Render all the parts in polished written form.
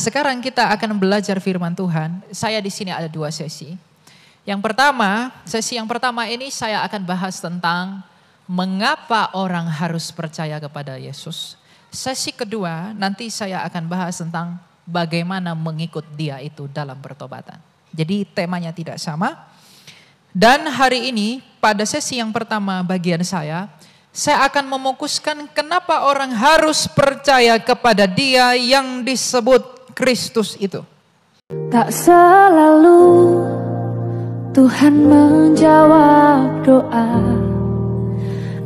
sekarang kita akan belajar firman Tuhan. Saya di sini ada 2 sesi. Sesi yang pertama ini saya akan bahas tentang mengapa orang harus percaya kepada Yesus. Sesi kedua nanti saya akan bahas tentang bagaimana mengikut Dia itu dalam pertobatan. Jadi temanya tidak sama. Dan hari ini pada sesi yang pertama bagian saya akan memukuskan kenapa orang harus percaya kepada Dia yang disebut Kristus itu. Tak selalu Tuhan menjawab doa,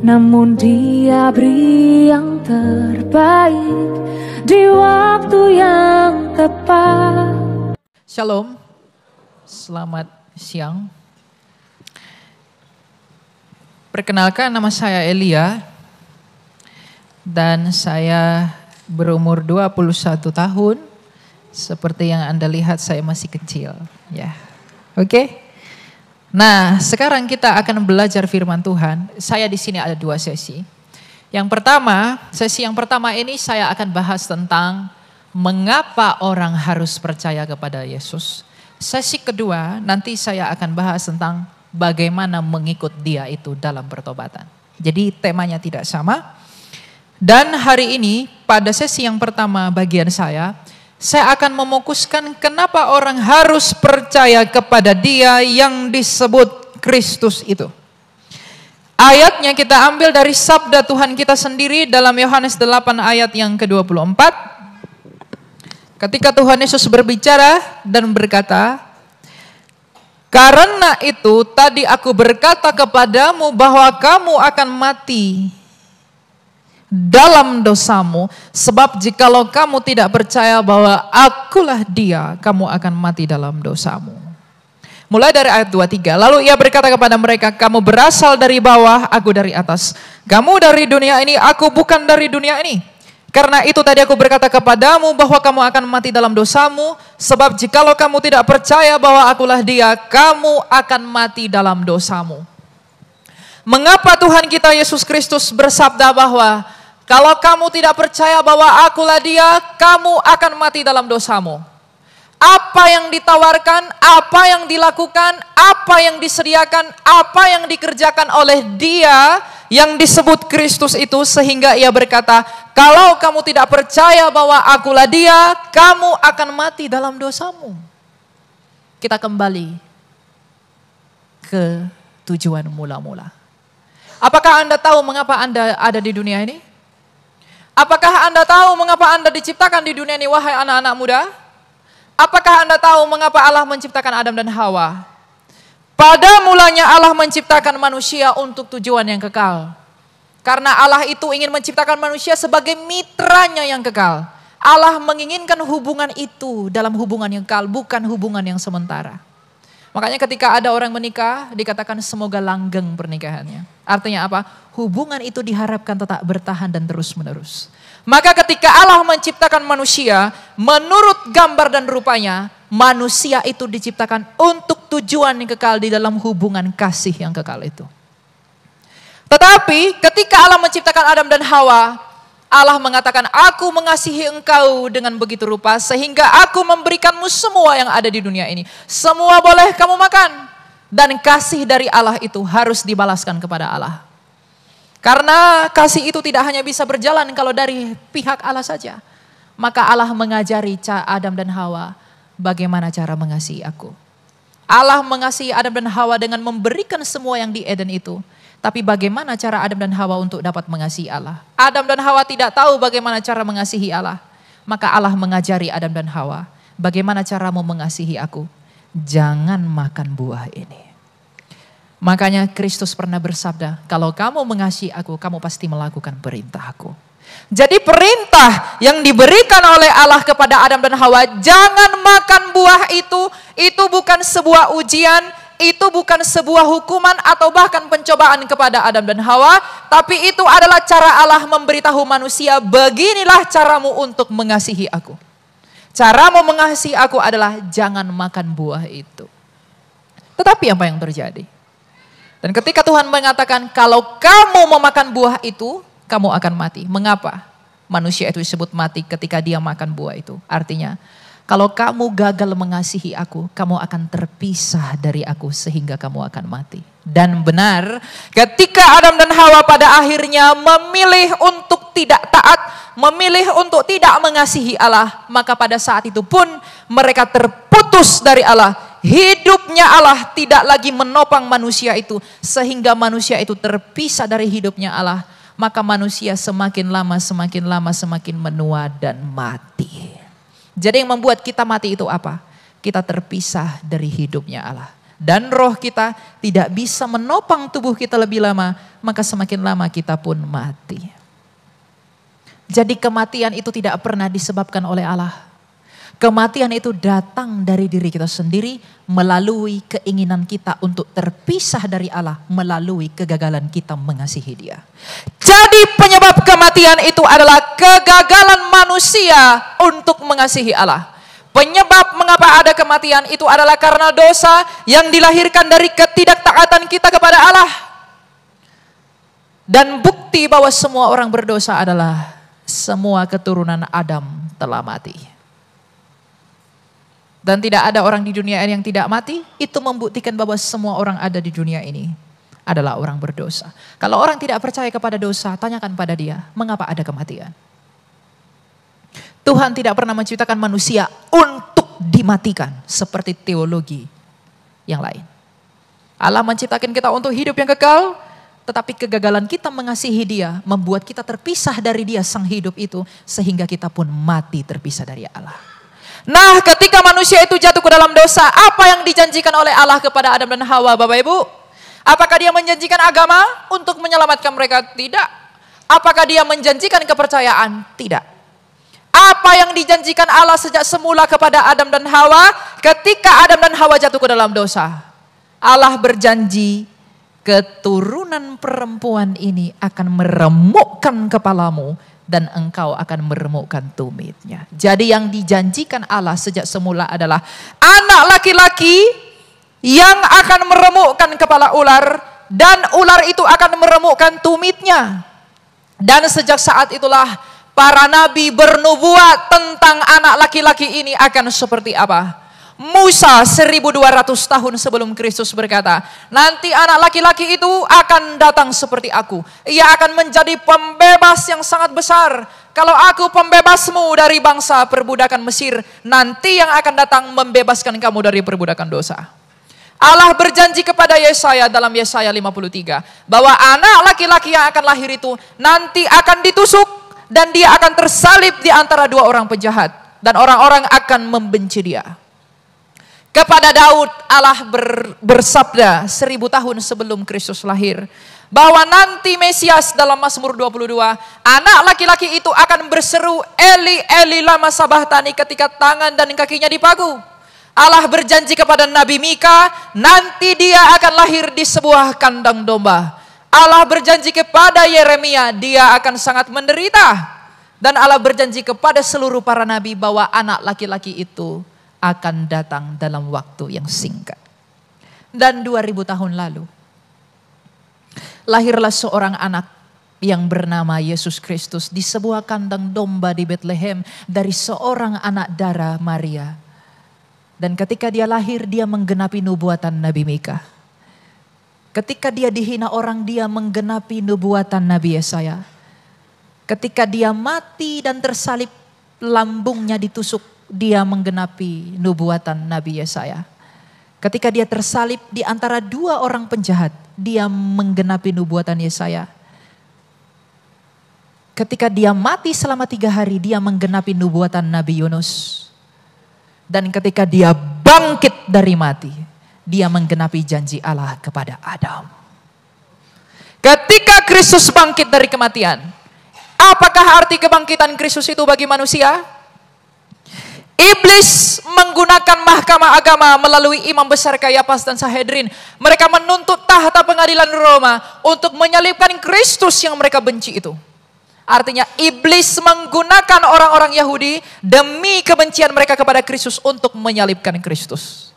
namun Dia beri yang terbaik di waktu yang tepat. Shalom, selamat siang. Perkenalkan, nama saya Elia dan saya berumur 21 tahun. Seperti yang Anda lihat saya masih kecil, ya. Oke. Nah, sekarang kita akan belajar firman Tuhan. Saya di sini ada 2 sesi. Sesi yang pertama ini saya akan bahas tentang mengapa orang harus percaya kepada Yesus. Sesi kedua nanti saya akan bahas tentang bagaimana mengikut Dia itu dalam pertobatan. Jadi temanya tidak sama. Dan hari ini pada sesi yang pertama bagian saya akan memukuskan kenapa orang harus percaya kepada Dia yang disebut Kristus itu. Ayatnya kita ambil dari sabda Tuhan kita sendiri dalam Yohanes 8 ayat yang ke-24. Ketika Tuhan Yesus berbicara dan berkata, "Karena itu tadi aku berkata kepadamu bahwa kamu akan mati dalam dosamu, sebab jikalau kamu tidak percaya bahwa akulah Dia, kamu akan mati dalam dosamu." Mulai dari ayat 23, lalu Ia berkata kepada mereka, "Kamu berasal dari bawah, aku dari atas. Kamu dari dunia ini, aku bukan dari dunia ini. Karena itu tadi aku berkata kepadamu bahwa kamu akan mati dalam dosamu, sebab jikalau kamu tidak percaya bahwa akulah Dia, kamu akan mati dalam dosamu." Mengapa Tuhan kita Yesus Kristus bersabda bahwa kalau kamu tidak percaya bahwa akulah Dia, kamu akan mati dalam dosamu? Apa yang ditawarkan, apa yang dilakukan, apa yang disediakan, apa yang dikerjakan oleh Dia yang disebut Kristus itu, sehingga Ia berkata, kalau kamu tidak percaya bahwa akulah Dia, kamu akan mati dalam dosamu. Kita kembali ke tujuan mula-mula. Apakah Anda tahu mengapa Anda ada di dunia ini? Apakah Anda tahu mengapa Anda diciptakan di dunia ini, wahai anak-anak muda? Apakah Anda tahu mengapa Allah menciptakan Adam dan Hawa? Pada mulanya Allah menciptakan manusia untuk tujuan yang kekal. Karena Allah itu ingin menciptakan manusia sebagai mitranya yang kekal. Allah menginginkan hubungan itu dalam hubungan yang kekal, bukan hubungan yang sementara. Makanya ketika ada orang menikah, dikatakan semoga langgeng pernikahannya. Artinya apa? Hubungan itu diharapkan tetap bertahan dan terus menerus. Maka ketika Allah menciptakan manusia, menurut gambar dan rupanya, manusia itu diciptakan untuk tujuan yang kekal di dalam hubungan kasih yang kekal itu. Tetapi ketika Allah menciptakan Adam dan Hawa, Allah mengatakan, aku mengasihi engkau dengan begitu rupa sehingga aku memberikanmu semua yang ada di dunia ini. Semua boleh kamu makan. Dan kasih dari Allah itu harus dibalaskan kepada Allah. Karena kasih itu tidak hanya bisa berjalan kalau dari pihak Allah saja. Maka Allah mengajari Adam dan Hawa bagaimana cara mengasihi aku. Allah mengasihi Adam dan Hawa dengan memberikan semua yang di Eden itu. Tapi bagaimana cara Adam dan Hawa untuk dapat mengasihi Allah? Adam dan Hawa tidak tahu bagaimana cara mengasihi Allah. Maka Allah mengajari Adam dan Hawa, bagaimana caramu mengasihi aku? Jangan makan buah ini. Makanya Kristus pernah bersabda, kalau kamu mengasihi aku, kamu pasti melakukan perintahku. Jadi perintah yang diberikan oleh Allah kepada Adam dan Hawa, jangan makan buah itu bukan sebuah ujian, itu bukan sebuah hukuman atau bahkan pencobaan kepada Adam dan Hawa, tapi itu adalah cara Allah memberitahu manusia, beginilah caramu untuk mengasihi aku. Caramu mengasihi aku adalah jangan makan buah itu. Tetapi apa yang terjadi? Dan ketika Tuhan mengatakan kalau kamu memakan buah itu, kamu akan mati. Mengapa manusia itu disebut mati ketika dia makan buah itu? Artinya Kalau kamu gagal mengasihi aku, kamu akan terpisah dari aku sehingga kamu akan mati. Dan benar, ketika Adam dan Hawa pada akhirnya memilih untuk tidak taat, memilih untuk tidak mengasihi Allah, maka pada saat itu pun mereka terputus dari Allah. Hidupnya Allah tidak lagi menopang manusia itu, sehingga manusia itu terpisah dari hidupnya Allah. Maka manusia semakin lama semakin menua dan mati. Jadi yang membuat kita mati itu apa? Kita terpisah dari hidupnya Allah. Dan roh kita tidak bisa menopang tubuh kita lebih lama, maka semakin lama kita pun mati. Jadi kematian itu tidak pernah disebabkan oleh Allah. Kematian itu datang dari diri kita sendiri melalui keinginan kita untuk terpisah dari Allah, melalui kegagalan kita mengasihi Dia. Jadi penyebab kematian itu adalah kegagalan manusia untuk mengasihi Allah. Penyebab mengapa ada kematian itu adalah karena dosa yang dilahirkan dari ketidaktaatan kita kepada Allah. Dan bukti bahwa semua orang berdosa adalah semua keturunan Adam telah mati. Dan tidak ada orang di dunia ini yang tidak mati, itu membuktikan bahwa semua orang ada di dunia ini adalah orang berdosa. Kalau orang tidak percaya kepada dosa, tanyakan pada dia, mengapa ada kematian? Tuhan tidak pernah menciptakan manusia untuk dimatikan seperti teologi yang lain. Allah menciptakan kita untuk hidup yang kekal, tetapi kegagalan kita mengasihi Dia membuat kita terpisah dari Dia sang hidup itu, sehingga kita pun mati terpisah dari Allah. Nah, ketika manusia itu jatuh ke dalam dosa, apa yang dijanjikan oleh Allah kepada Adam dan Hawa, Bapak Ibu? Apakah Dia menjanjikan agama untuk menyelamatkan mereka? Tidak. Apakah Dia menjanjikan kepercayaan? Tidak. Apa yang dijanjikan Allah sejak semula kepada Adam dan Hawa ketika Adam dan Hawa jatuh ke dalam dosa? Allah berjanji, keturunan perempuan ini akan meremukkan kepalamu dan engkau akan meremukkan tumitnya. Jadi yang dijanjikan Allah sejak semula adalah anak laki-laki yang akan meremukkan kepala ular, dan ular itu akan meremukkan tumitnya. Dan sejak saat itulah para nabi bernubuat tentang anak laki-laki ini akan seperti apa. Musa 1200 tahun sebelum Kristus berkata, nanti anak laki-laki itu akan datang seperti aku. Ia akan menjadi pembebas yang sangat besar. Kalau aku pembebasmu dari bangsa perbudakan Mesir, nanti yang akan datang membebaskan kamu dari perbudakan dosa. Allah berjanji kepada Yesaya dalam Yesaya 53 bahwa anak laki-laki yang akan lahir itu nanti akan ditusuk dan dia akan tersalib di antara dua orang penjahat, dan orang-orang akan membenci dia. Kepada Daud Allah bersabda 1000 tahun sebelum Kristus lahir bahwa nanti Mesias dalam Mazmur 22, anak laki-laki itu akan berseru Eli Eli lama sabachthani ketika tangan dan kakinya dipagu. Allah berjanji kepada Nabi Mika, nanti dia akan lahir di sebuah kandang domba. Allah berjanji kepada Yeremia, dia akan sangat menderita. Dan Allah berjanji kepada seluruh para nabi bahwa anak laki-laki itu akan datang dalam waktu yang singkat. Dan 2000 tahun lalu, lahirlah seorang anak yang bernama Yesus Kristus di sebuah kandang domba di Bethlehem dari seorang anak darah Maria. Dan ketika dia lahir, dia menggenapi nubuatan Nabi Mika. Ketika dia dihina orang, dia menggenapi nubuatan Nabi Yesaya. Ketika dia mati dan tersalib, lambungnya ditusuk, dia menggenapi nubuatan Nabi Yesaya. Ketika dia tersalib di antara dua orang penjahat, dia menggenapi nubuatan Yesaya. Ketika dia mati selama 3 hari, dia menggenapi nubuatan Nabi Yunus. Dan ketika dia bangkit dari mati, dia menggenapi janji Allah kepada Adam. Ketika Kristus bangkit dari kematian, apakah arti kebangkitan Kristus itu bagi manusia? Iblis menggunakan mahkamah agama melalui imam besar Kayafas dan Sanhedrin. Mereka menuntut tahta pengadilan Roma untuk menyalibkan Kristus yang mereka benci itu. Artinya iblis menggunakan orang-orang Yahudi demi kebencian mereka kepada Kristus untuk menyalibkan Kristus.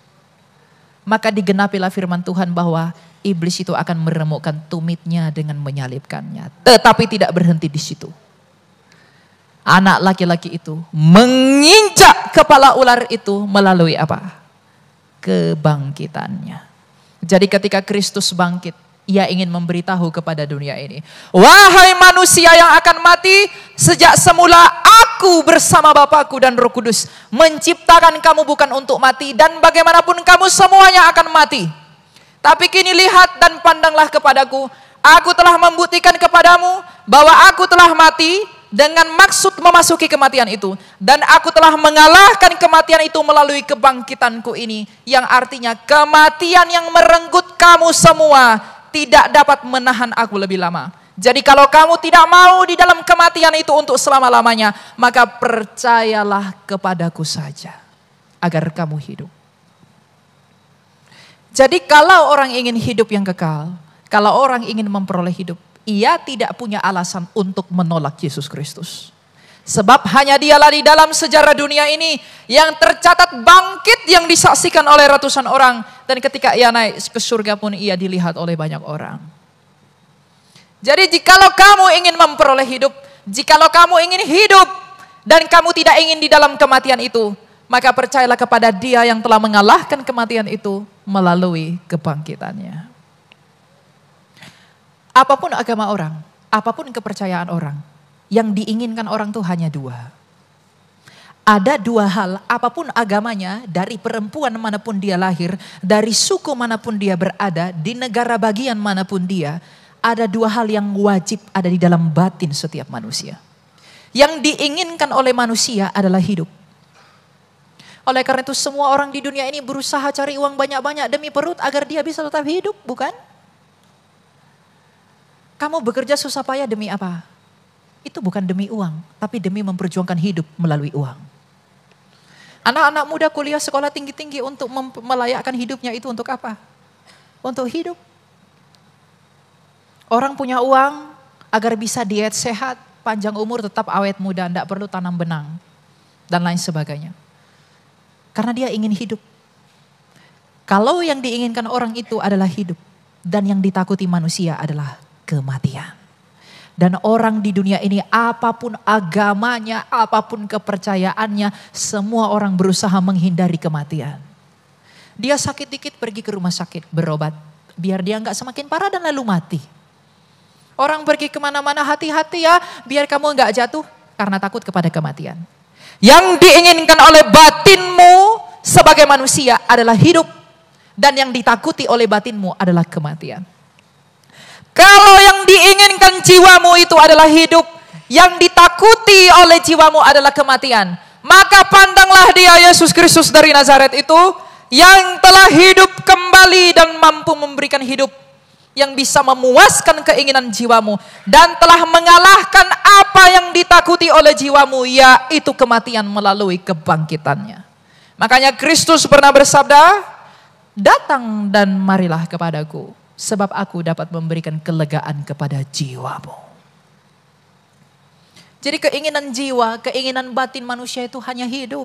Maka digenapilah firman Tuhan bahwa iblis itu akan meremukkan tumitnya dengan menyalibkannya. Tetapi tidak berhenti di situ. Anak laki-laki itu menginjak kepala ular itu melalui apa? Kebangkitannya. Jadi ketika Kristus bangkit, ia ingin memberitahu kepada dunia ini, wahai manusia yang akan mati, sejak semula aku bersama Bapakku dan Roh Kudus menciptakan kamu bukan untuk mati, dan bagaimanapun kamu semuanya akan mati. Tapi kini lihat dan pandanglah kepadaku, aku telah membuktikan kepadamu bahwa aku telah mati dengan maksud memasuki kematian itu. Dan aku telah mengalahkan kematian itu melalui kebangkitanku ini. Yang artinya kematian yang merenggut kamu semua tidak dapat menahan aku lebih lama. Jadi kalau kamu tidak mau di dalam kematian itu untuk selama-lamanya, maka percayalah kepadaku saja agar kamu hidup. Jadi kalau orang ingin hidup yang kekal, kalau orang ingin memperoleh hidup, ia tidak punya alasan untuk menolak Yesus Kristus. Sebab hanya dialah di dalam sejarah dunia ini yang tercatat bangkit yang disaksikan oleh ratusan orang. Dan ketika ia naik ke surga pun ia dilihat oleh banyak orang. Jadi jikalau kamu ingin memperoleh hidup, jikalau kamu ingin hidup dan kamu tidak ingin di dalam kematian itu, maka percayalah kepada Dia yang telah mengalahkan kematian itu melalui kebangkitannya. Apapun agama orang, apapun kepercayaan orang, yang diinginkan orang itu hanya dua. Ada dua hal, apapun agamanya, dari perempuan manapun dia lahir, dari suku manapun dia berada, di negara bagian manapun dia, ada dua hal yang wajib ada di dalam batin setiap manusia. Yang diinginkan oleh manusia adalah hidup. Oleh karena itu semua orang di dunia ini berusaha cari uang banyak-banyak demi perut agar dia bisa tetap hidup, bukan? Kamu bekerja susah payah demi apa? Itu bukan demi uang, tapi demi memperjuangkan hidup melalui uang. Anak-anak muda kuliah sekolah tinggi-tinggi untuk melayakkan hidupnya itu untuk apa? Untuk hidup. Orang punya uang agar bisa diet sehat, panjang umur, tetap awet muda, tidak perlu tanam benang, dan lain sebagainya. Karena dia ingin hidup. Kalau yang diinginkan orang itu adalah hidup, dan yang ditakuti manusia adalah kematian. Dan orang di dunia ini apapun agamanya, apapun kepercayaannya, semua orang berusaha menghindari kematian. Dia sakit dikit pergi ke rumah sakit berobat, biar dia nggak semakin parah dan lalu mati. Orang pergi kemana-mana hati-hati ya, biar kamu nggak jatuh karena takut kepada kematian. Yang diinginkan oleh batinmu sebagai manusia adalah hidup, dan yang ditakuti oleh batinmu adalah kematian. Kalau yang diinginkan jiwamu itu adalah hidup, yang ditakuti oleh jiwamu adalah kematian, maka pandanglah Dia, Yesus Kristus dari Nazaret itu, yang telah hidup kembali dan mampu memberikan hidup yang bisa memuaskan keinginan jiwamu, dan telah mengalahkan apa yang ditakuti oleh jiwamu, yaitu kematian melalui kebangkitannya. Makanya Kristus pernah bersabda, datang dan marilah kepadaku, sebab aku dapat memberikan kelegaan kepada jiwamu. Jadi keinginan jiwa, keinginan batin manusia itu hanya hidup.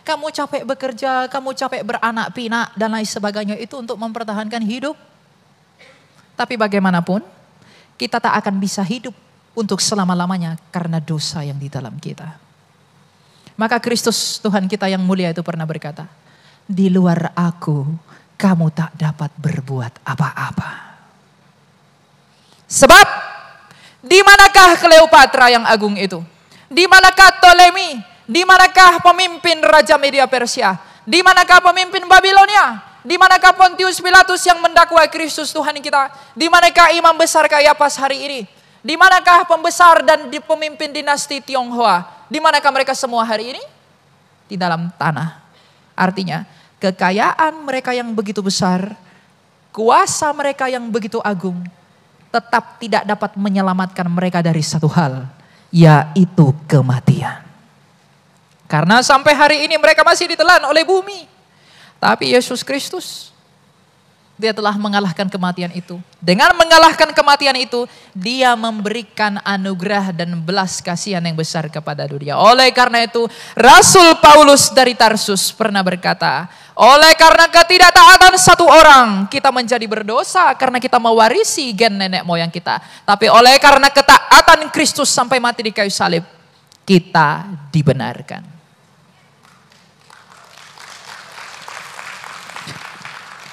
Kamu capek bekerja, kamu capek beranak pinak dan lain sebagainya itu untuk mempertahankan hidup. Tapi bagaimanapun, kita tak akan bisa hidup untuk selama-lamanya karena dosa yang di dalam kita. Maka Kristus Tuhan kita yang mulia itu pernah berkata, di luar aku, kamu tak dapat berbuat apa-apa. Sebab, di manakah Kleopatra yang agung itu? Di manakah Ptolemy? Di manakah pemimpin Raja Media Persia? Di manakah pemimpin Babilonia? Di manakah Pontius Pilatus yang mendakwa Kristus Tuhan kita? Di manakah imam besar Kayafas hari ini? Di manakah pembesar dan pemimpin dinasti Tionghoa? Di manakah mereka semua hari ini? Di dalam tanah. Artinya, kekayaan mereka yang begitu besar, kuasa mereka yang begitu agung, tetap tidak dapat menyelamatkan mereka dari satu hal, yaitu kematian. Karena sampai hari ini mereka masih ditelan oleh bumi. Tapi Yesus Kristus, Dia telah mengalahkan kematian itu. Dengan mengalahkan kematian itu, Dia memberikan anugerah dan belas kasihan yang besar kepada dunia. Oleh karena itu, Rasul Paulus dari Tarsus pernah berkata, oleh karena ketidaktaatan satu orang, kita menjadi berdosa karena kita mewarisi gen nenek moyang kita. Tapi oleh karena ketaatan Kristus sampai mati di kayu salib, kita dibenarkan.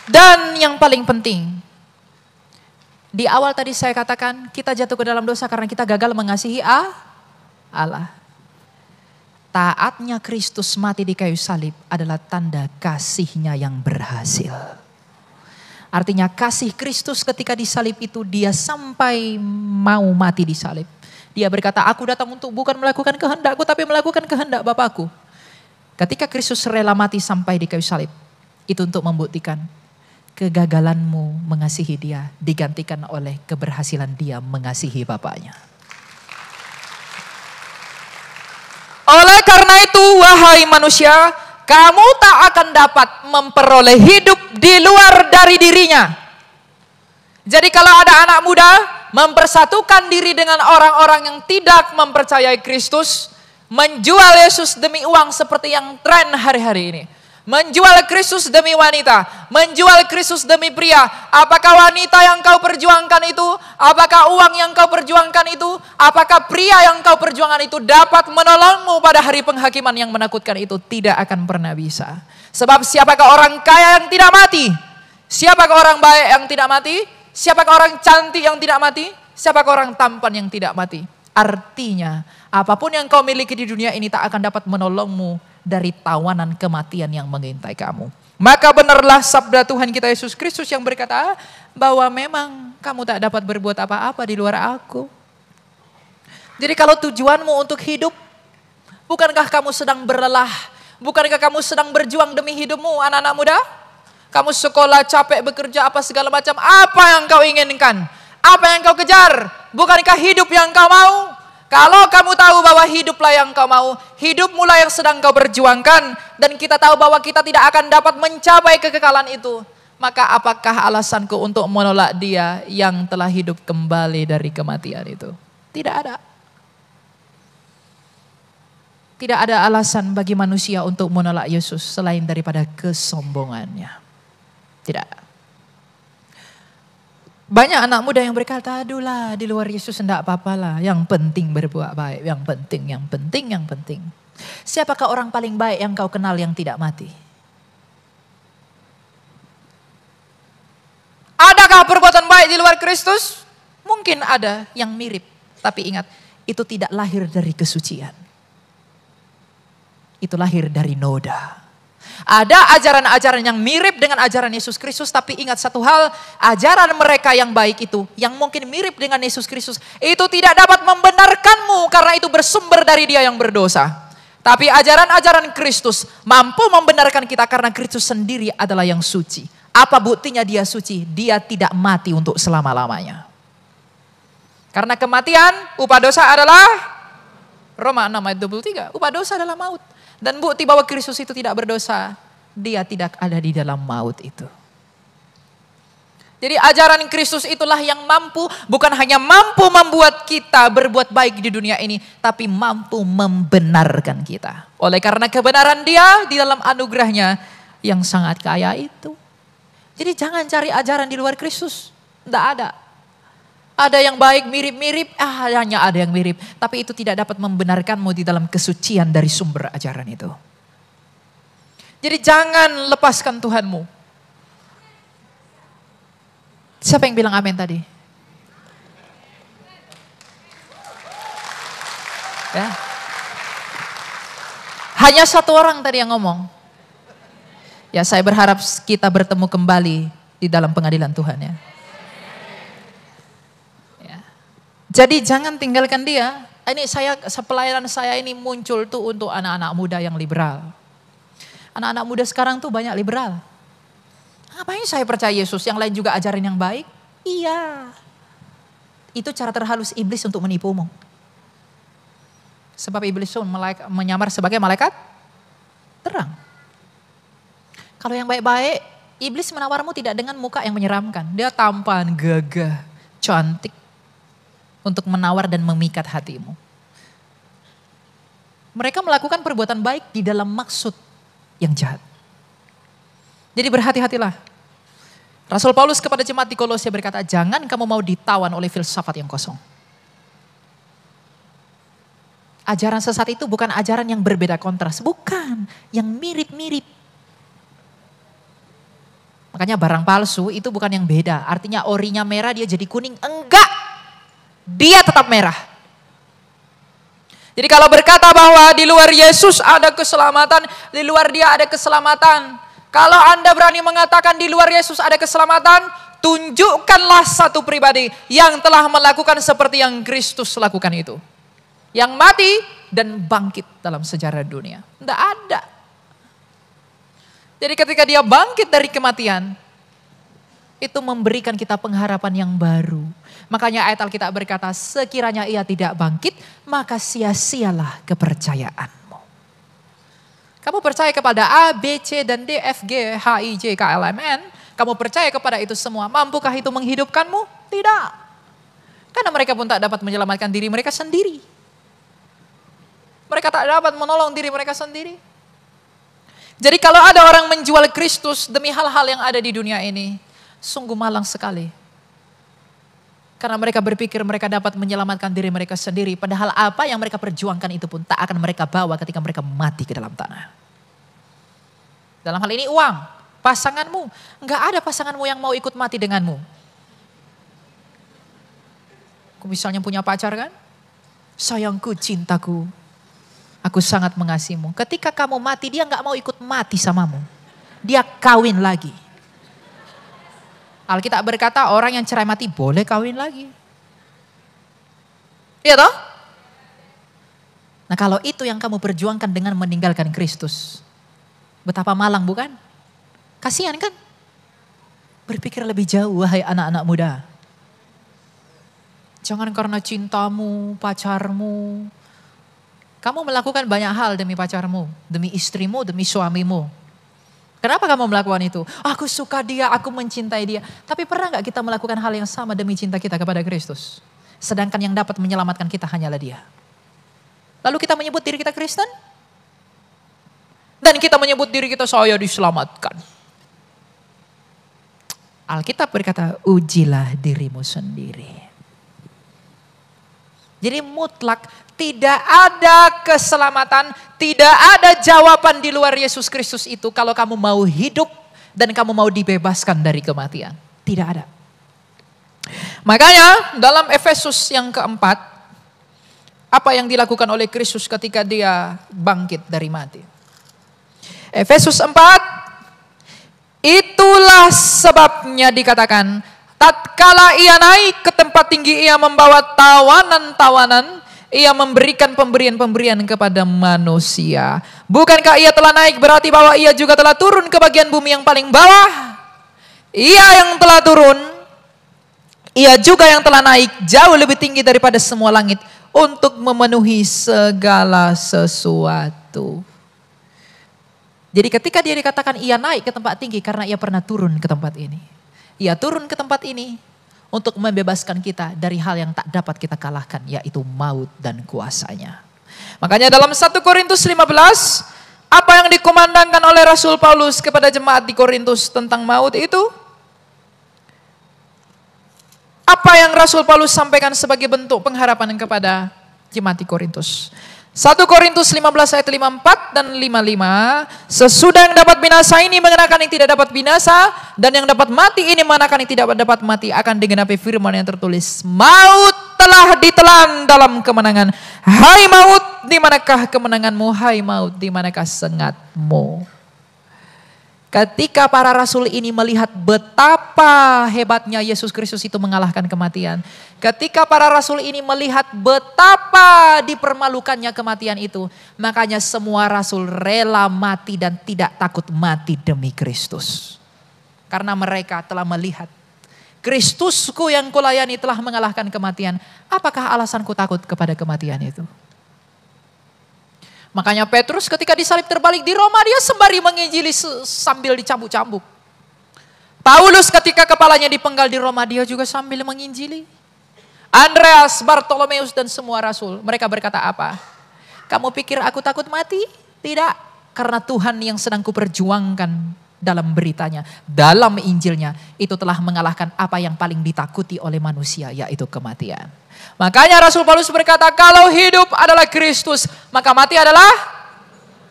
Dan yang paling penting, di awal tadi saya katakan kita jatuh ke dalam dosa karena kita gagal mengasihi Allah. Taatnya Kristus mati di kayu salib adalah tanda kasihnya yang berhasil. Artinya kasih Kristus ketika disalib itu dia sampai mau mati di salib. Dia berkata, aku datang untuk bukan melakukan kehendakku tapi melakukan kehendak Bapakku. Ketika Kristus rela mati sampai di kayu salib, itu untuk membuktikan kegagalanmu mengasihi dia digantikan oleh keberhasilan dia mengasihi Bapaknya. Oleh karena itu, wahai manusia, kamu tak akan dapat memperoleh hidup di luar dari dirinya. Jadi kalau ada anak muda mempersatukan diri dengan orang-orang yang tidak mempercayai Kristus, menjual Yesus demi uang seperti yang tren hari-hari ini. Menjual Kristus demi wanita, menjual Kristus demi pria. Apakah wanita yang kau perjuangkan itu, apakah uang yang kau perjuangkan itu, apakah pria yang kau perjuangkan itu dapat menolongmu pada hari penghakiman yang menakutkan itu? Tidak akan pernah bisa. Sebab siapakah orang kaya yang tidak mati? Siapakah orang baik yang tidak mati? Siapakah orang cantik yang tidak mati? Siapakah orang tampan yang tidak mati? Artinya, apapun yang kau miliki di dunia ini tak akan dapat menolongmu dari tawanan kematian yang mengintai kamu. Maka benarlah sabda Tuhan kita Yesus Kristus yang berkata bahwa memang kamu tak dapat berbuat apa-apa di luar aku. Jadi kalau tujuanmu untuk hidup, bukankah kamu sedang berlelah? Bukankah kamu sedang berjuang demi hidupmu, anak-anak muda? Kamu sekolah, capek, bekerja, apa segala macam. Apa yang kau inginkan? Apa yang kau kejar? Bukankah hidup yang kau mau? Kalau kamu tahu bahwa hiduplah yang kau mau, hidupmulah yang sedang kau perjuangkan, dan kita tahu bahwa kita tidak akan dapat mencapai kekekalan itu, maka apakah alasanku untuk menolak dia yang telah hidup kembali dari kematian itu? Tidak ada. Tidak ada alasan bagi manusia untuk menolak Yesus selain daripada kesombongannya. Tidak ada. Banyak anak muda yang berkata, aduhlah di luar Yesus enggak apa-apalah. Yang penting berbuat baik, yang penting. Siapakah orang paling baik yang kau kenal yang tidak mati? Adakah perbuatan baik di luar Kristus? Mungkin ada yang mirip. Tapi ingat, itu tidak lahir dari kesucian. Itu lahir dari noda. Ada ajaran-ajaran yang mirip dengan ajaran Yesus Kristus, tapi ingat satu hal, ajaran mereka yang baik itu, yang mungkin mirip dengan Yesus Kristus, itu tidak dapat membenarkanmu karena itu bersumber dari dia yang berdosa. Tapi ajaran-ajaran Kristus mampu membenarkan kita karena Kristus sendiri adalah yang suci. Apa buktinya dia suci? Dia tidak mati untuk selama-lamanya. Karena kematian, upah dosa adalah, Roma 6 ayat 23, upah dosa adalah maut. Dan bukti bahwa Kristus itu tidak berdosa, dia tidak ada di dalam maut itu. Jadi ajaran Kristus itulah yang mampu, bukan hanya mampu membuat kita berbuat baik di dunia ini, tapi mampu membenarkan kita. Oleh karena kebenaran dia di dalam anugerahnya yang sangat kaya itu. Jadi jangan cari ajaran di luar Kristus, tidak ada. Ada yang baik mirip-mirip, hanya ada yang mirip. Tapi itu tidak dapat membenarkanmu di dalam kesucian dari sumber ajaran itu. Jadi jangan lepaskan Tuhanmu. Siapa yang bilang amin tadi? Ya. Hanya satu orang tadi yang ngomong. Ya, saya berharap kita bertemu kembali di dalam pengadilan Tuhan ya. Jadi jangan tinggalkan dia. Ini pelayanan saya ini muncul tuh untuk anak-anak muda yang liberal. Anak-anak muda sekarang tuh banyak liberal. Ngapain saya percaya Yesus, yang lain juga ajarin yang baik? Iya. Itu cara terhalus iblis untuk menipumu. Sebab iblis itu menyamar sebagai malaikat terang. Kalau yang baik-baik, iblis menawarmu tidak dengan muka yang menyeramkan. Dia tampan, gagah, cantik. Untuk menawar dan memikat hatimu. Mereka melakukan perbuatan baik di dalam maksud yang jahat. Jadi berhati-hatilah. Rasul Paulus kepada jemaat di Kolose berkata, jangan kamu mau ditawan oleh filsafat yang kosong. Ajaran sesat itu bukan ajaran yang berbeda kontras. Bukan, yang mirip-mirip. Makanya barang palsu itu bukan yang beda. Artinya orinya merah dia jadi kuning. Enggak, dia tetap merah. Jadi kalau berkata bahwa di luar Yesus ada keselamatan, di luar dia ada keselamatan. Kalau Anda berani mengatakan di luar Yesus ada keselamatan, tunjukkanlah satu pribadi yang telah melakukan seperti yang Kristus lakukan itu. Yang mati dan bangkit dalam sejarah dunia. Tidak ada. Jadi ketika dia bangkit dari kematian, itu memberikan kita pengharapan yang baru. Makanya ayat Alkitab berkata, sekiranya ia tidak bangkit, maka sia-sialah kepercayaanmu. Kamu percaya kepada A, B, C, dan D, F, G, H, I, J, K, L, M, N. Kamu percaya kepada itu semua. Mampukah itu menghidupkanmu? Tidak. Karena mereka pun tak dapat menyelamatkan diri mereka sendiri. Mereka tak dapat menolong diri mereka sendiri. Jadi kalau ada orang menjual Kristus demi hal-hal yang ada di dunia ini, sungguh malang sekali. Karena mereka berpikir mereka dapat menyelamatkan diri mereka sendiri. Padahal apa yang mereka perjuangkan itu pun tak akan mereka bawa ketika mereka mati ke dalam tanah. Dalam hal ini uang, pasanganmu. Enggak ada pasanganmu yang mau ikut mati denganmu. Kau misalnya punya pacar kan? Sayangku, cintaku. Aku sangat mengasihimu. Ketika kamu mati, dia gak mau ikut mati samamu. Dia kawin lagi. Alkitab berkata orang yang cerai mati boleh kawin lagi. Iya toh? Nah kalau itu yang kamu perjuangkan dengan meninggalkan Kristus. Betapa malang bukan? Kasihan kan? Berpikir lebih jauh wahai anak-anak muda. Jangan karena cintamu, pacarmu. Kamu melakukan banyak hal demi pacarmu, demi istrimu, demi suamimu. Kenapa kamu melakukan itu? Aku suka dia, aku mencintai dia. Tapi pernah gak kita melakukan hal yang sama demi cinta kita kepada Kristus? Sedangkan yang dapat menyelamatkan kita hanyalah dia. Lalu kita menyebut diri kita Kristen? Dan kita menyebut diri kita saya diselamatkan. Alkitab berkata, ujilah dirimu sendiri. Jadi mutlak tidak ada keselamatan, tidak ada jawaban di luar Yesus Kristus itu kalau kamu mau hidup dan kamu mau dibebaskan dari kematian. Tidak ada. Makanya dalam Efesus yang keempat, apa yang dilakukan oleh Kristus ketika dia bangkit dari mati? Efesus 4, itulah sebabnya dikatakan, tatkala ia naik ke tempat tinggi, ia membawa tawanan-tawanan, ia memberikan pemberian-pemberian kepada manusia. Bukankah ia telah naik berarti bahwa ia juga telah turun ke bagian bumi yang paling bawah? Ia yang telah turun, ia juga yang telah naik jauh lebih tinggi daripada semua langit untuk memenuhi segala sesuatu. Jadi ketika dia dikatakan ia naik ke tempat tinggi karena ia pernah turun ke tempat ini. Ia turun ke tempat ini untuk membebaskan kita dari hal yang tak dapat kita kalahkan, yaitu maut dan kuasanya. Makanya dalam 1 Korintus 15, apa yang dikumandangkan oleh Rasul Paulus kepada jemaat di Korintus tentang maut itu? Apa yang Rasul Paulus sampaikan sebagai bentuk pengharapan kepada jemaat di Korintus? 1 Korintus 15 ayat 54 dan 55. Sesudah yang dapat binasa ini mengenakan yang tidak dapat binasa, dan yang dapat mati ini mengenakan yang tidak dapat mati, akan digenapi firman yang tertulis, maut telah ditelan dalam kemenangan. Hai maut, di manakah kemenanganmu? Hai maut, di manakah sengatmu? Ketika para rasul ini melihat betapa hebatnya Yesus Kristus itu mengalahkan kematian. Ketika para rasul ini melihat betapa dipermalukannya kematian itu. Makanya semua rasul rela mati dan tidak takut mati demi Kristus. Karena mereka telah melihat, Kristusku yang kulayani telah mengalahkan kematian. Apakah alasanku takut kepada kematian itu? Makanya Petrus ketika disalib terbalik di Roma, dia sembari menginjili sambil dicambuk-cambuk. Paulus ketika kepalanya dipenggal di Roma, dia juga sambil menginjili. Andreas, Bartolomeus dan semua rasul, mereka berkata apa? Kamu pikir aku takut mati? Tidak, karena Tuhan yang sedang kuperjuangkan dalam beritanya, dalam Injilnya, itu telah mengalahkan apa yang paling ditakuti oleh manusia, yaitu kematian. Makanya Rasul Paulus berkata, kalau hidup adalah Kristus, maka mati adalah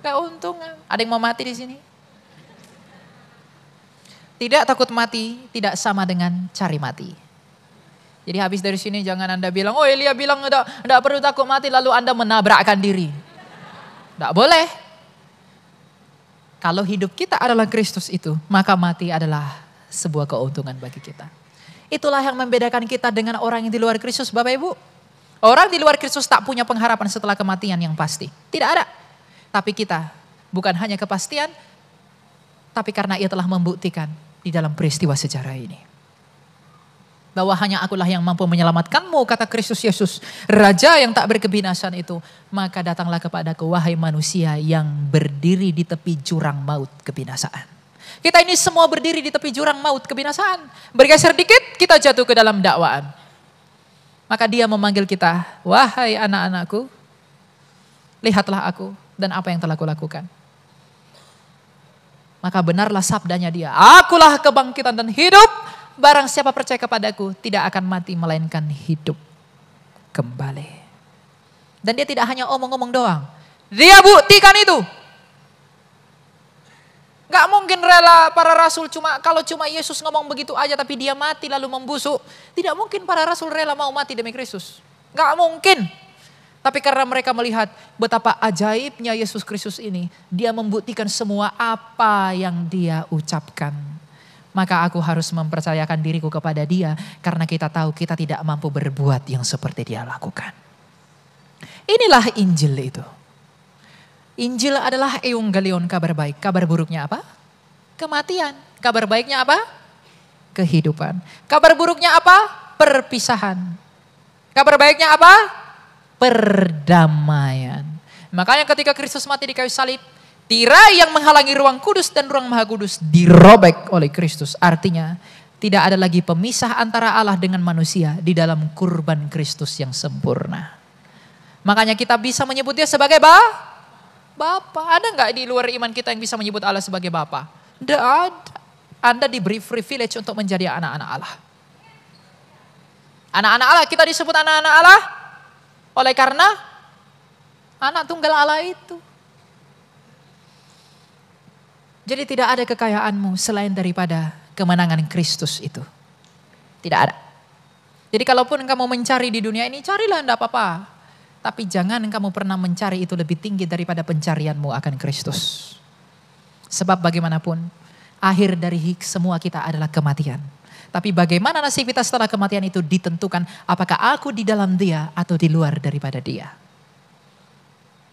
keuntungan. Ada yang mau mati di sini? Tidak takut mati tidak sama dengan cari mati. Jadi habis dari sini jangan Anda bilang, oh Elia bilang enggak perlu takut mati lalu Anda menabrakkan diri. Enggak boleh. Kalau hidup kita adalah Kristus itu, maka mati adalah sebuah keuntungan bagi kita. Itulah yang membedakan kita dengan orang yang di luar Kristus, Bapak Ibu. Orang di luar Kristus tak punya pengharapan setelah kematian yang pasti. Tidak ada. Tapi kita bukan hanya kepastian, tapi karena ia telah membuktikan di dalam peristiwa sejarah ini. Bahwa hanya akulah yang mampu menyelamatkanmu, kata Kristus Yesus, Raja yang tak berkebinasan itu. Maka datanglah kepadaku, wahai manusia yang berdiri di tepi jurang maut kebinasaan. Kita ini semua berdiri di tepi jurang maut kebinasaan. Bergeser dikit, kita jatuh ke dalam dakwaan. Maka dia memanggil kita, wahai anak-anakku, lihatlah aku dan apa yang telah kulakukan. Maka benarlah sabdanya dia, akulah kebangkitan dan hidup. Barang siapa percaya kepadaku, tidak akan mati melainkan hidup kembali. Dan dia tidak hanya omong-omong doang. Dia buktikan itu. Gak mungkin rela para rasul kalau cuma Yesus ngomong begitu aja tapi dia mati lalu membusuk. Tidak mungkin para rasul rela mau mati demi Kristus. Gak mungkin. Tapi karena mereka melihat betapa ajaibnya Yesus Kristus ini. Dia membuktikan semua apa yang dia ucapkan. Maka aku harus mempercayakan diriku kepada dia. Karena kita tahu kita tidak mampu berbuat yang seperti dia lakukan. Inilah Injil itu. Injil adalah Evangelion, kabar baik. Kabar buruknya apa? Kematian. Kabar baiknya apa? Kehidupan. Kabar buruknya apa? Perpisahan. Kabar baiknya apa? Perdamaian. Makanya ketika Kristus mati di kayu salib, tirai yang menghalangi ruang kudus dan ruang maha kudus dirobek oleh Kristus. Artinya tidak ada lagi pemisah antara Allah dengan manusia di dalam kurban Kristus yang sempurna. Makanya kita bisa menyebut dia sebagai Bapa. Ada nggak di luar iman kita yang bisa menyebut Allah sebagai Bapa? Tidak ada. Anda diberi privilege untuk menjadi anak-anak Allah. Anak-anak Allah, kita disebut anak-anak Allah oleh karena anak tunggal Allah itu. Jadi tidak ada kekayaanmu selain daripada kemenangan Kristus itu. Tidak ada. Jadi kalaupun kamu mencari di dunia ini, carilah enggak apa-apa. Tapi jangan kamu pernah mencari itu lebih tinggi daripada pencarianmu akan Kristus. Sebab bagaimanapun, akhir dari semua kita adalah kematian. Tapi bagaimana nasib kita setelah kematian itu ditentukan apakah aku di dalam dia atau di luar daripada dia.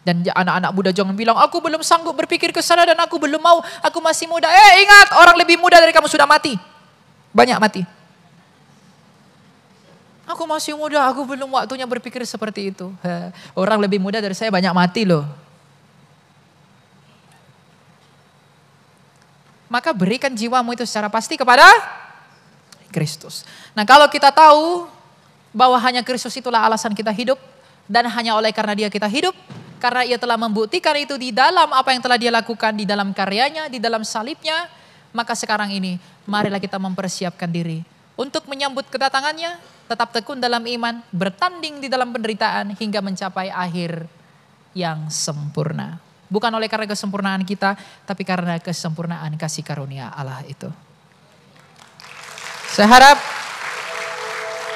Dan anak-anak muda jangan bilang, aku belum sanggup berpikir ke sana dan aku belum mau, aku masih muda. Ingat, orang lebih muda dari kamu sudah mati. Banyak mati. Aku masih muda, aku belum waktunya berpikir seperti itu. Orang lebih muda dari saya banyak mati loh. Maka berikan jiwamu itu secara pasti kepada Kristus. Nah kalau kita tahu bahwa hanya Kristus itulah alasan kita hidup. Dan hanya oleh karena dia kita hidup. Karena ia telah membuktikan itu di dalam apa yang telah dia lakukan. Di dalam karyanya, di dalam salibnya. Maka sekarang ini marilah kita mempersiapkan diri. Untuk menyambut kedatangannya. Tetap tekun dalam iman, bertanding di dalam penderitaan hingga mencapai akhir yang sempurna. Bukan oleh karena kesempurnaan kita, tapi karena kesempurnaan kasih karunia Allah itu. Saya harap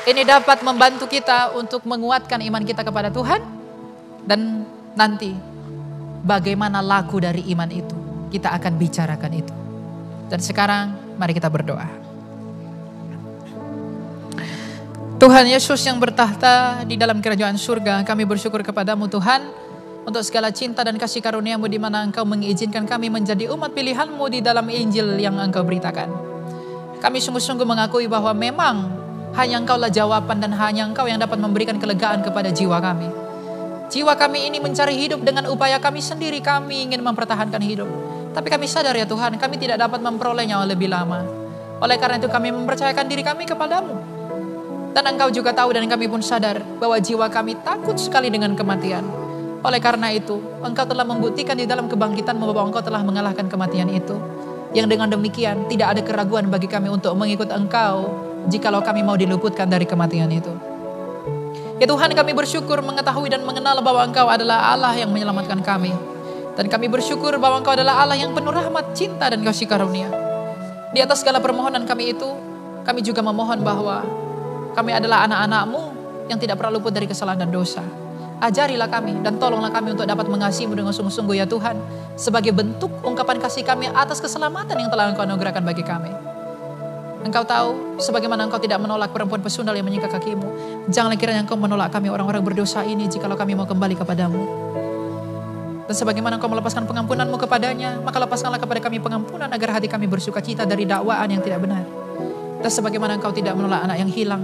ini dapat membantu kita untuk menguatkan iman kita kepada Tuhan. Dan nanti bagaimana laku dari iman itu, kita akan bicarakan itu. Dan sekarang mari kita berdoa. Tuhan Yesus yang bertahta di dalam kerajaan surga, kami bersyukur kepadamu Tuhan untuk segala cinta dan kasih karunia-Mu di mana Engkau mengizinkan kami menjadi umat pilihan-Mu di dalam Injil yang Engkau beritakan. Kami sungguh-sungguh mengakui bahwa memang hanya Engkau-lah jawaban dan hanya Engkau yang dapat memberikan kelegaan kepada jiwa kami. Jiwa kami ini mencari hidup dengan upaya kami sendiri, kami ingin mempertahankan hidup. Tapi kami sadar ya Tuhan, kami tidak dapat memperolehnya lebih lama. Oleh karena itu kami mempercayakan diri kami kepadamu. Dan Engkau juga tahu dan kami pun sadar bahwa jiwa kami takut sekali dengan kematian. Oleh karena itu, Engkau telah membuktikan di dalam kebangkitan-Mu bahwa Engkau telah mengalahkan kematian itu. Yang dengan demikian tidak ada keraguan bagi kami untuk mengikut Engkau jikalau kami mau diluputkan dari kematian itu. Ya Tuhan, kami bersyukur mengetahui dan mengenal bahwa Engkau adalah Allah yang menyelamatkan kami. Dan kami bersyukur bahwa Engkau adalah Allah yang penuh rahmat, cinta, dan kasih karunia. Di atas segala permohonan kami itu, kami juga memohon bahwa kami adalah anak-anak-Mu yang tidak pernah luput dari kesalahan dan dosa. Ajarilah kami dan tolonglah kami untuk dapat mengasihi-Mu dengan sungguh-sungguh ya Tuhan. Sebagai bentuk ungkapan kasih kami atas keselamatan yang telah Engkau anugerahkan bagi kami. Engkau tahu, sebagaimana Engkau tidak menolak perempuan pesundal yang menyingkap kaki-Mu, janganlah kiranya Engkau menolak kami orang-orang berdosa ini jikalau kami mau kembali kepadamu. Dan sebagaimana Engkau melepaskan pengampunan-Mu kepadanya, maka lepaskanlah kepada kami pengampunan agar hati kami bersuka cita dari dakwaan yang tidak benar. Dan sebagaimana Engkau tidak menolak anak yang hilang,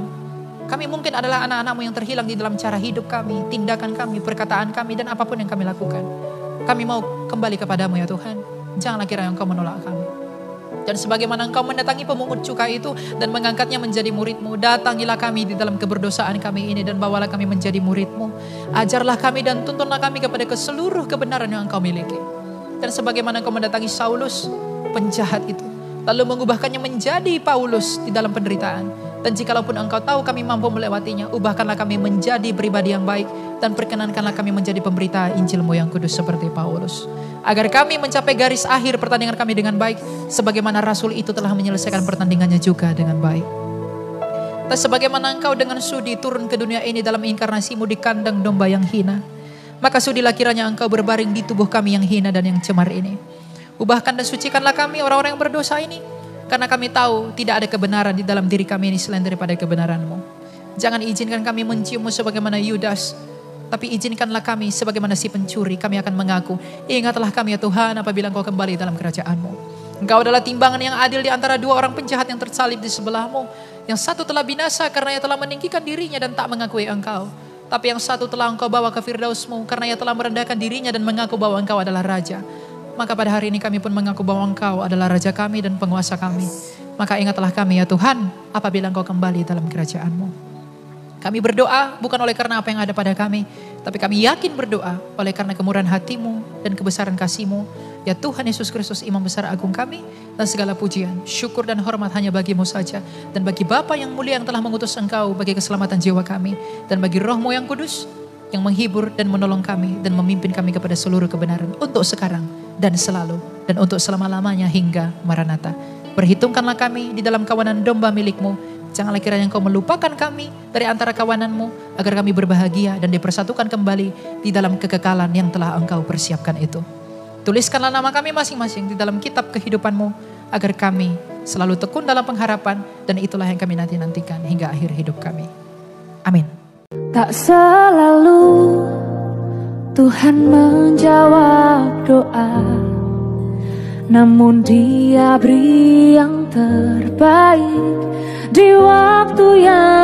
kami mungkin adalah anak-anak-Mu yang terhilang di dalam cara hidup kami, tindakan kami, perkataan kami, dan apapun yang kami lakukan. Kami mau kembali kepadamu ya Tuhan. Janganlah kiranya Engkau menolak kami. Dan sebagaimana Engkau mendatangi pemungut cukai itu dan mengangkatnya menjadi murid-Mu, datangilah kami di dalam keberdosaan kami ini dan bawalah kami menjadi murid-Mu. Ajarlah kami dan tuntunlah kami kepada seluruh kebenaran yang Engkau miliki. Dan sebagaimana Engkau mendatangi Saulus, penjahat itu, lalu mengubahkannya menjadi Paulus di dalam penderitaan. Dan jikalaupun Engkau tahu kami mampu melewatinya, ubahkanlah kami menjadi pribadi yang baik dan perkenankanlah kami menjadi pemberita Injil-Mu yang kudus seperti Paulus. Agar kami mencapai garis akhir pertandingan kami dengan baik, sebagaimana Rasul itu telah menyelesaikan pertandingannya juga dengan baik. Dan sebagaimana Engkau dengan sudi turun ke dunia ini dalam inkarnasi-Mu di kandang domba yang hina, maka sudilah kiranya Engkau berbaring di tubuh kami yang hina dan yang cemar ini. Ubahkan dan sucikanlah kami orang-orang yang berdosa ini, karena kami tahu tidak ada kebenaran di dalam diri kami ini selain daripada kebenaran-Mu. Jangan izinkan kami mencium-Mu sebagaimana Yudas, tapi izinkanlah kami sebagaimana si pencuri, kami akan mengaku, ingatlah kami ya Tuhan apabila Engkau kembali dalam kerajaan-Mu. Engkau adalah timbangan yang adil di antara dua orang penjahat yang tersalib di sebelah-Mu. Yang satu telah binasa karena ia telah meninggikan dirinya dan tak mengakui Engkau. Tapi yang satu telah Engkau bawa ke Firdaus-Mu karena ia telah merendahkan dirinya dan mengaku bahwa Engkau adalah Raja. Maka pada hari ini kami pun mengaku bahwa Engkau adalah Raja kami dan penguasa kami. Maka ingatlah kami ya Tuhan apabila Engkau kembali dalam kerajaan-Mu. Kami berdoa bukan oleh karena apa yang ada pada kami, tapi kami yakin berdoa oleh karena kemurahan hati-Mu dan kebesaran kasih-Mu. Ya Tuhan Yesus Kristus, Imam besar agung kami, dan segala pujian, syukur dan hormat hanya bagi-Mu saja. Dan bagi Bapa yang mulia yang telah mengutus Engkau bagi keselamatan jiwa kami. Dan bagi Roh-Mu yang kudus, yang menghibur dan menolong kami, dan memimpin kami kepada seluruh kebenaran. Untuk sekarang dan selalu, dan untuk selama-lamanya hingga Maranatha. Perhitungkanlah kami di dalam kawanan domba milik-Mu. Janganlah kiranya Engkau melupakan kami dari antara kawanan-Mu, agar kami berbahagia dan dipersatukan kembali di dalam kekekalan yang telah Engkau persiapkan itu. Tuliskanlah nama kami masing-masing di dalam kitab kehidupan-Mu, agar kami selalu tekun dalam pengharapan, dan itulah yang kami nantikan hingga akhir hidup kami. Amin. Tak selalu Tuhan menjawab doa, namun Dia beri yang terbaik di waktu yang